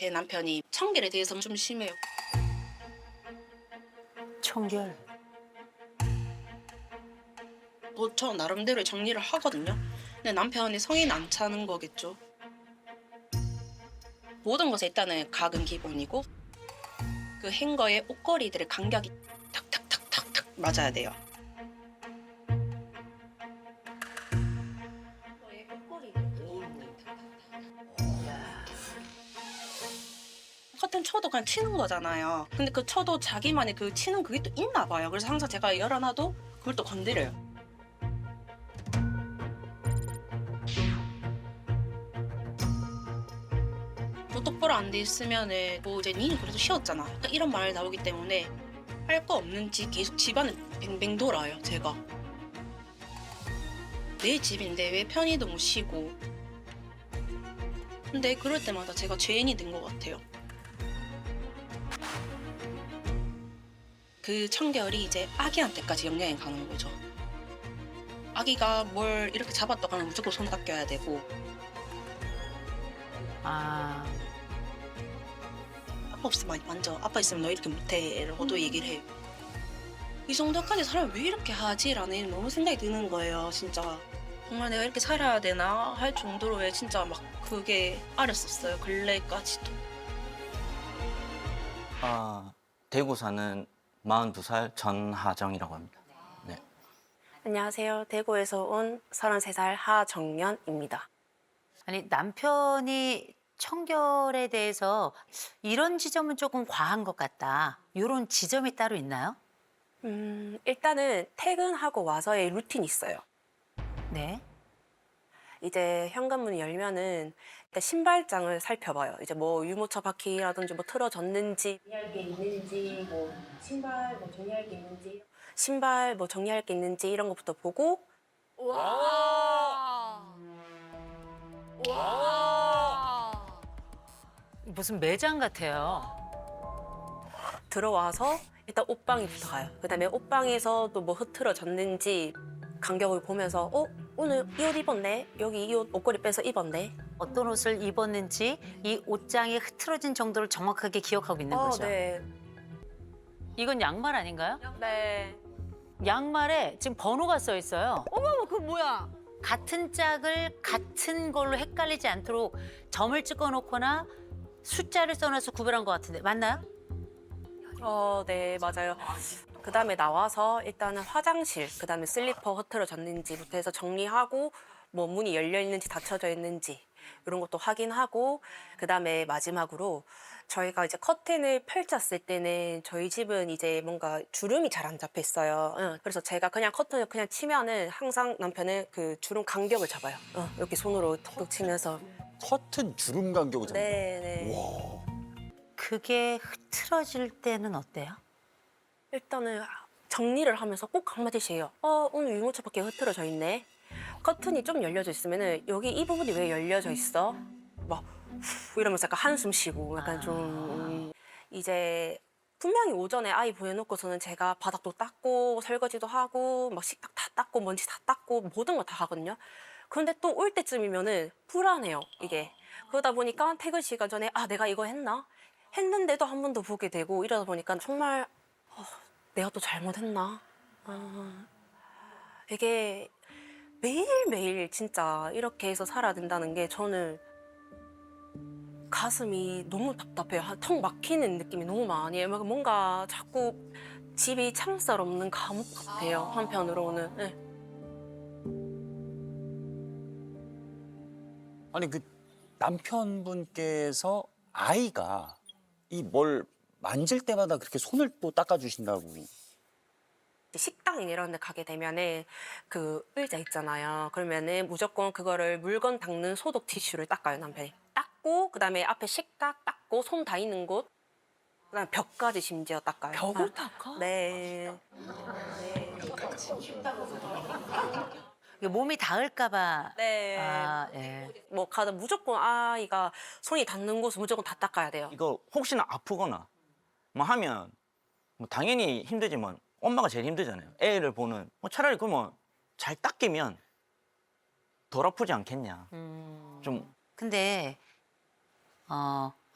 제 남편이 청결에 대해서 좀 심해요. 청결. 뭐 저 나름대로 정리를 하거든요. 근데 남편이 성인 안 차는 거겠죠. 모든 것에 일단은 각은 기본이고 그 행거에 옷걸이들의 간격이 탁탁탁탁탁 맞아야 돼요. 커튼 쳐도 그냥 치는 거잖아요. 근데 그 쳐도 자기만의 그 치는 그게 또 있나 봐요. 그래서 항상 제가 열어놔도 그걸 또 건드려요. 뭐 똑바로 안 돼 있으면은 뭐 이제 니는 그래도 쉬었잖아. 약간 이런 말 나오기 때문에 할 거 없는지 계속 집안을 뱅뱅 돌아요. 제가 내 집인데 왜 편히도 못 쉬고. 근데 그럴 때마다 제가 죄인이 된 것 같아요. 그 청결이 이제 아기한테까지 영향이 가는 거죠. 아기가 뭘 이렇게 잡았다고 하면 무조건 손 닦여야 되고 아, 아빠 없으면 많이 만져. 아빠 있으면 너 이렇게 못해. 라고도 얘기를 해요. 이 정도까지 사람이 왜 이렇게 하지? 라는 너무 생각이 드는 거예요. 진짜. 정말 내가 이렇게 살아야 되나? 할 정도로 왜 진짜 막 그게 아렸었어요. 근래까지도. 대구 사는 42살 전하정이라고 합니다. 네. 안녕하세요. 대구에서 온 33살 하정연입니다. 아니 남편이 청결에 대해서 이런 지점은 조금 과한 것 같다. 이런 지점이 따로 있나요? 일단은 퇴근하고 와서의 루틴이 있어요. 네. 이제 현관문을 열면은 일단 신발장을 살펴봐요. 이제 뭐 유모차 바퀴라든지 뭐 틀어졌는지, 정리할 게 있는지, 뭐 신발 뭐 정리할 게 있는지, 신발 뭐 정리할 게 있는지 이런 것부터 보고. 무슨 매장 같아요. 들어와서 일단 옷방에부터 가요. 그다음에 옷방에서 또 뭐 흐트러졌는지 간격을 보면서 오늘 이 옷 입었네. 여기 이 옷 옷걸이 빼서 입었네. 어떤 옷을 입었는지 이 옷장이 흐트러진 정도를 정확하게 기억하고 있는 거죠. 네. 이건 양말 아닌가요? 네. 양말에 지금 번호가 써 있어요. 어머, 그거 뭐야? 같은 짝을 같은 걸로 헷갈리지 않도록 점을 찍어 놓거나 숫자를 써놔서 구별한 것 같은데 맞나요? 네, 맞아요. 그다음에 나와서 일단은 화장실, 그다음에 슬리퍼 흐트러졌는지부터 해서 정리하고 뭐 문이 열려 있는지 닫혀져 있는지 이런 것도 확인하고 그다음에 마지막으로 저희가 이제 커튼을 펼쳤을 때는 저희 집은 이제 뭔가 주름이 잘 안 잡혀 있어요. 그래서 제가 그냥 커튼을 그냥 치면은 항상 남편은 그 주름 간격을 잡아요. 이렇게 손으로 톡톡 치면서. 커튼 주름 간격을 잡는 네, 네. 와. 그게 흐트러질 때는 어때요? 일단은 정리를 하면서 꼭 한마디씩 해요. 오늘 유모차 밖에 흐트러져 있네. 커튼이 좀 열려져 있으면은 여기 이 부분이 왜 열려져 있어? 막 후, 이러면서 약간 한숨 쉬고 약간 좀 이제 분명히 오전에 아이 보내놓고서는 제가 바닥도 닦고 설거지도 하고 막 식탁 다 닦고 먼지 다 닦고 모든 걸 다 하거든요. 그런데 또 올 때쯤이면은 불안해요, 이게. 그러다 보니까 퇴근 시간 전에 내가 이거 했나? 했는데도 한 번 더 보게 되고 이러다 보니까 정말 내가 또 잘못했나? 이게 매일매일 진짜 이렇게 해서 살아야 된다는 게 저는 가슴이 너무 답답해요. 턱 막히는 느낌이 너무 많이 해요. 뭔가 자꾸 집이 창살 없는 감옥 같아요, 한편으로는. 네. 아니 그 남편분께서 아이가 이 뭘 만질 때마다 그렇게 손을 또 닦아주신다고. 식당 이런 데 가게 되면은 그 의자 있잖아요. 그러면은 무조건 그거를 물건 닦는 소독 티슈를 닦아요, 남편이. 닦고 그다음에 앞에 식탁 닦고 손 닿이는 곳 그다음에 벽까지 심지어 닦아요. 벽을 닦아? 네. 이게 몸이 닿을까봐. 네. 예. 뭐 가다 무조건 아이가 손이 닿는 곳은 무조건 다 닦아야 돼요. 이거 혹시나 아프거나 뭐 하면 뭐 당연히 힘들지만 엄마가 제일 힘들잖아요. 애를 보는. 뭐 차라리 그러면 잘 닦이면 덜 아프지 않겠냐. 좀 근데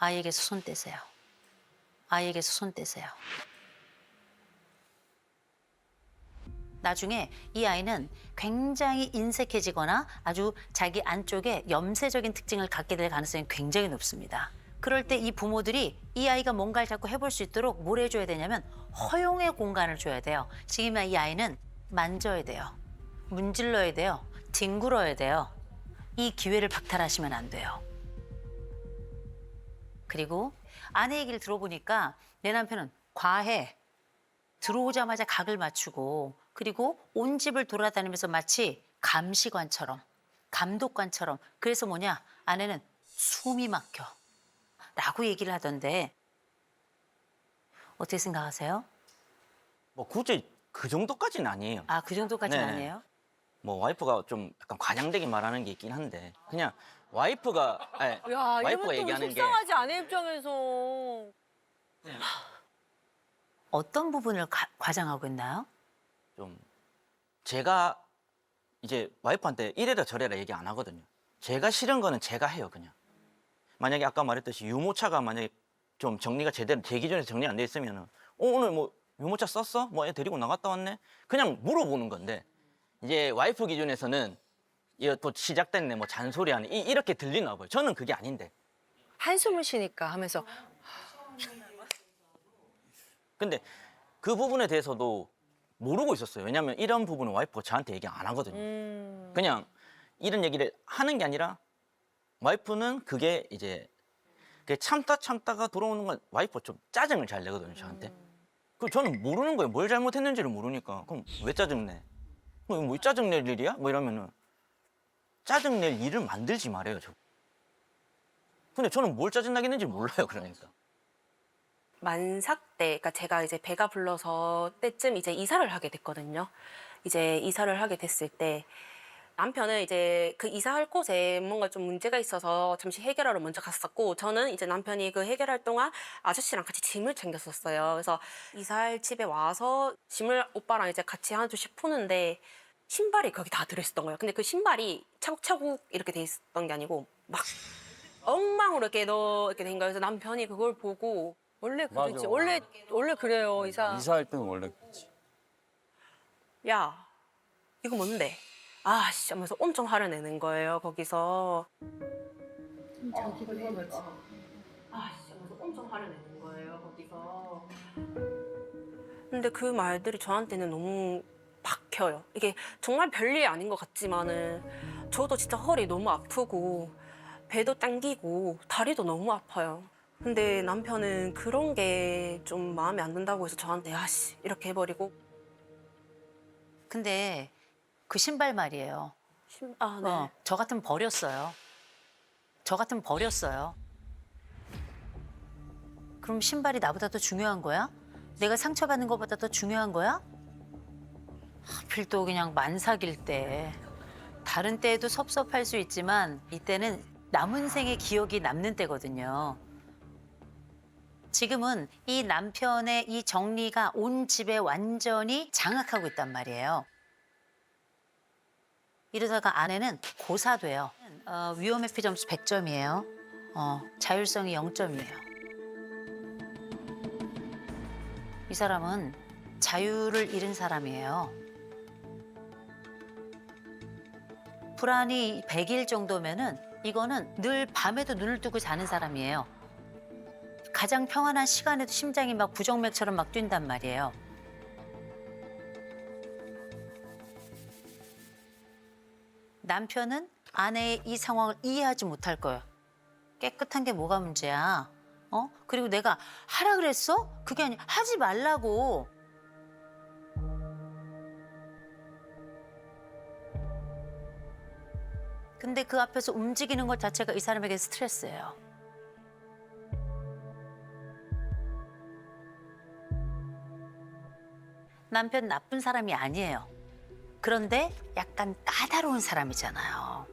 아이에게서 손 떼세요. 아이에게서 손 떼세요. 나중에 이 아이는 굉장히 인색해지거나 아주 자기 안쪽에 염세적인 특징을 갖게 될 가능성이 굉장히 높습니다. 그럴 때 이 부모들이 이 아이가 뭔가를 자꾸 해볼 수 있도록 뭘 해줘야 되냐면 허용의 공간을 줘야 돼요. 지금 이 아이는 만져야 돼요. 문질러야 돼요. 뒹굴어야 돼요. 이 기회를 박탈하시면 안 돼요. 그리고 아내 얘기를 들어보니까 내 남편은 과해. 들어오자마자 각을 맞추고 그리고 온 집을 돌아다니면서 마치 감시관처럼 감독관처럼 그래서 뭐냐 아내는 숨이 막혀 라고 얘기를 하던데 어떻게 생각하세요? 뭐 굳이 그 정도까지는 아니에요. 아, 그 정도까지는 네네. 아니에요? 뭐 와이프가 좀 약간 과장되게 말하는 게 있긴 한데 그냥 와이프가 아니, 야, 와이프가 이러면 또 얘기하는 게 속상하지 아내 입장에서. 어떤 부분을 과장하고 있나요? 좀 제가 이제 와이프한테 이래라 저래라 얘기 안 하거든요. 제가 싫은 거는 제가 해요 그냥. 만약에 아까 말했듯이 유모차가 만약에 좀 정리가 제대로 제 기준에서 정리 안 돼 있으면은 오늘 뭐 유모차 썼어? 뭐 애 데리고 나갔다 왔네? 그냥 물어보는 건데 이제 와이프 기준에서는 이거 또 시작됐네 뭐 잔소리하네 이렇게 들리나 봐요. 저는 그게 아닌데. 한숨을 쉬니까 하면서 근데 그 부분에 대해서도 모르고 있었어요. 왜냐면 이런 부분은 와이프가 저한테 얘기 안 하거든요. 그냥 이런 얘기를 하는 게 아니라 와이프는 그게 이제 그게 참다가 들어오는 건 와이프가 좀 짜증을 잘 내거든요, 저한테. 그 저는 모르는 거예요. 뭘 잘못했는지를 모르니까. 그럼 왜 짜증내? 그럼 뭐 짜증낼 일이야? 뭐 이러면은 짜증낼 일을 만들지 말아요, 저. 근데 저는 뭘 짜증나겠는지 몰라요, 그러니까. 만삭 때, 그러니까 제가 이제 배가 불러서 때쯤 이제 이사를 하게 됐거든요. 이제 이사를 하게 됐을 때 남편은 이제 그 이사할 곳에 뭔가 좀 문제가 있어서 잠시 해결하러 먼저 갔었고 저는 이제 남편이 그 해결할 동안 아저씨랑 같이 짐을 챙겼었어요. 그래서 이사할 집에 와서 짐을 오빠랑 이제 같이 하나 둘씩 푸는데 신발이 거기 다 들어있었던 거예요. 근데 그 신발이 차곡차곡 이렇게 돼 있었던 게 아니고 막 엉망으로 이렇게 된 거예요. 그래서 남편이 그걸 보고 원래 그렇지. 맞아. 원래 그래요 이사. 이사할 때는 원래 그렇지. 야 이거 뭔데? 아 씨 하면서 엄청 화를 내는 거예요 거기서. 아 씨 하면서 엄청 화를 내는 거예요 거기서. 근데 그 말들이 저한테는 너무 박혀요. 이게 정말 별일 아닌 것 같지만은 저도 진짜 허리 너무 아프고 배도 당기고 다리도 너무 아파요. 근데 남편은 그런 게 좀 마음에 안 든다고 해서 저한테 아씨 이렇게 해버리고. 근데 그 신발 말이에요. 아 네. 저 같으면 버렸어요. 저 같으면 버렸어요. 그럼 신발이 나보다 더 중요한 거야? 내가 상처받는 것보다 더 중요한 거야? 하필 또 그냥 만삭일 때. 다른 때에도 섭섭할 수 있지만 이때는 남은 생의 기억이 남는 때거든요. 지금은 이 남편의 이 정리가 온 집에 완전히 장악하고 있단 말이에요. 이러다가 아내는 고사돼요. 위험 회피 점수 100점이에요. 자율성이 0점이에요. 이 사람은 자유를 잃은 사람이에요. 불안이 100일 정도면은 이거는 늘 밤에도 눈을 뜨고 자는 사람이에요. 가장 평안한 시간에도 심장이 막 부정맥처럼 막 뛴단 말이에요. 남편은 아내의 이 상황을 이해하지 못할 거예요. 깨끗한 게 뭐가 문제야? 그리고 내가 하라 그랬어? 그게 아니라 하지 말라고. 근데 그 앞에서 움직이는 것 자체가 이 사람에게 스트레스예요. 남편 나쁜 사람이 아니에요. 그런데 약간 까다로운 사람이잖아요.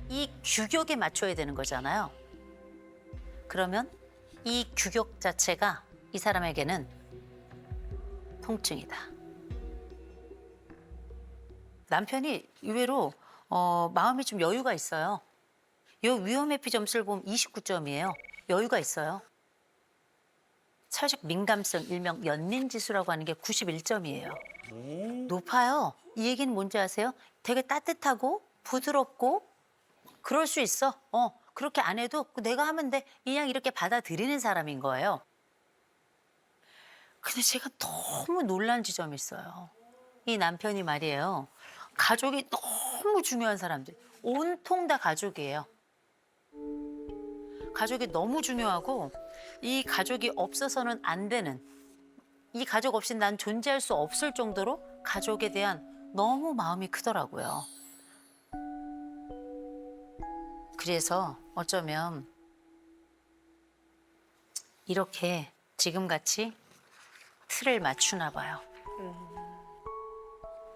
이 규격에 맞춰야 되는 거잖아요. 그러면 이 규격 자체가 이 사람에게는 통증이다. 남편이 의외로 마음이 좀 여유가 있어요. 요 위험회피 점수를 보면 29점이에요. 여유가 있어요. 사회적 민감성, 일명 연민지수라고 하는 게 91점이에요. 높아요. 이 얘기는 뭔지 아세요? 되게 따뜻하고 부드럽고 그럴 수 있어. 그렇게 안 해도 내가 하면 돼. 그냥 이렇게 받아들이는 사람인 거예요. 근데 제가 너무 놀란 지점이 있어요. 이 남편이 말이에요. 가족이 너무 중요한 사람들. 온통 다 가족이에요. 가족이 너무 중요하고 이 가족이 없어서는 안 되는, 이 가족 없이 난 존재할 수 없을 정도로 가족에 대한 너무 마음이 크더라고요. 그래서 어쩌면 이렇게 지금같이 틀을 맞추나 봐요.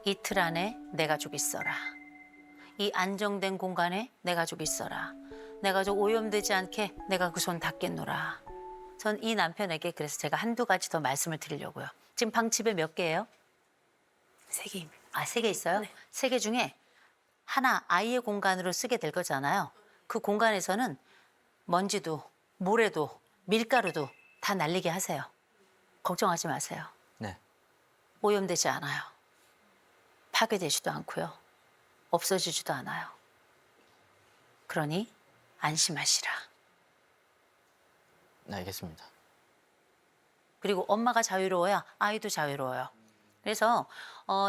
이 틀 안에 내 가족 있어라. 이 안정된 공간에 내 가족 있어라. 내 가족 오염되지 않게 내가 그 손 닦겠노라. 전 이 남편에게 그래서 제가 한두 가지 더 말씀을 드리려고요. 지금 방 집에 몇 개예요? 3개입니다. 아, 3개 있어요? 네. 3개 중에 하나 아이의 공간으로 쓰게 될 거잖아요. 그 공간에서는 먼지도 모래도 밀가루도 다 날리게 하세요. 걱정하지 마세요. 네. 오염되지 않아요. 파괴되지도 않고요. 없어지지도 않아요. 그러니 안심하시라. 네, 알겠습니다. 그리고 엄마가 자유로워야 아이도 자유로워요. 그래서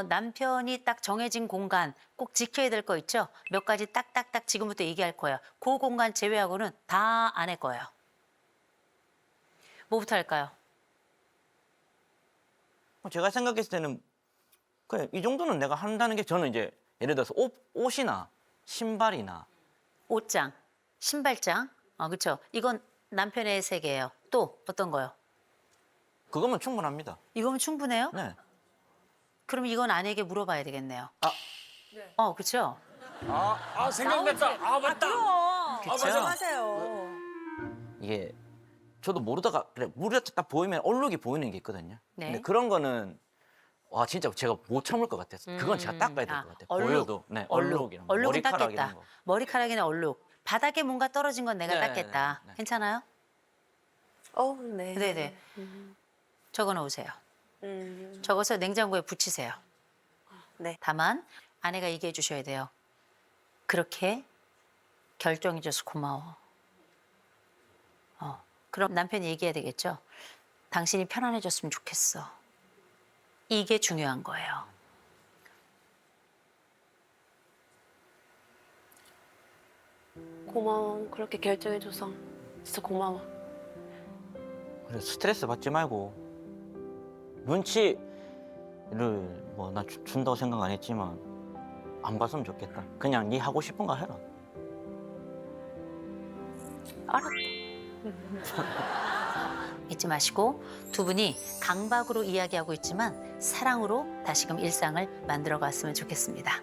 남편이 딱 정해진 공간 꼭 지켜야 될 거 있죠? 몇 가지 딱딱딱 지금부터 얘기할 거예요. 그 공간 제외하고는 다 안 할 거예요. 뭐부터 할까요? 제가 생각했을 때는 그래, 이 정도는 내가 한다는 게 저는 이제 예를 들어서 옷이나 신발이나 옷장, 신발장, 그렇죠. 이건 남편의 세계예요. 또 어떤 거요? 그거면 충분합니다. 이거면 충분해요? 네. 그럼 이건 아내에게 물어봐야 되겠네요. 그렇죠. 생각났다. 아, 맞다. 그렇죠. 하세요. 이게 저도 모르다가 그래 물에 딱 보이면 얼룩이 보이는 게 있거든요. 네. 근데 그런 거는 와 진짜 제가 못 참을 것 같아서 그건 제가 닦아야 될 것 같아요. 보여도 네 얼룩이랑 얼룩은 머리카락 닦겠다. 이런 거. 머리카락이나 얼룩. 바닥에 뭔가 떨어진 건 내가 네, 닦겠다. 네, 네. 괜찮아요? 네. 네네. 적어 놓으세요. 음, 적어서 냉장고에 붙이세요. 네. 다만 아내가 얘기해 주셔야 돼요. 그렇게 결정해줘서 고마워. 그럼 남편이 얘기해야 되겠죠. 당신이 편안해졌으면 좋겠어. 이게 중요한 거예요. 고마워. 그렇게 결정해줘서 진짜 고마워. 그래 스트레스 받지 말고 눈치를 뭐 나 준다고 생각 안 했지만 안 봤으면 좋겠다. 그냥 네 하고 싶은 거 해라. 알았다. 잊지 마시고 두 분이 강박으로 이야기하고 있지만 사랑으로 다시금 일상을 만들어 갔으면 좋겠습니다.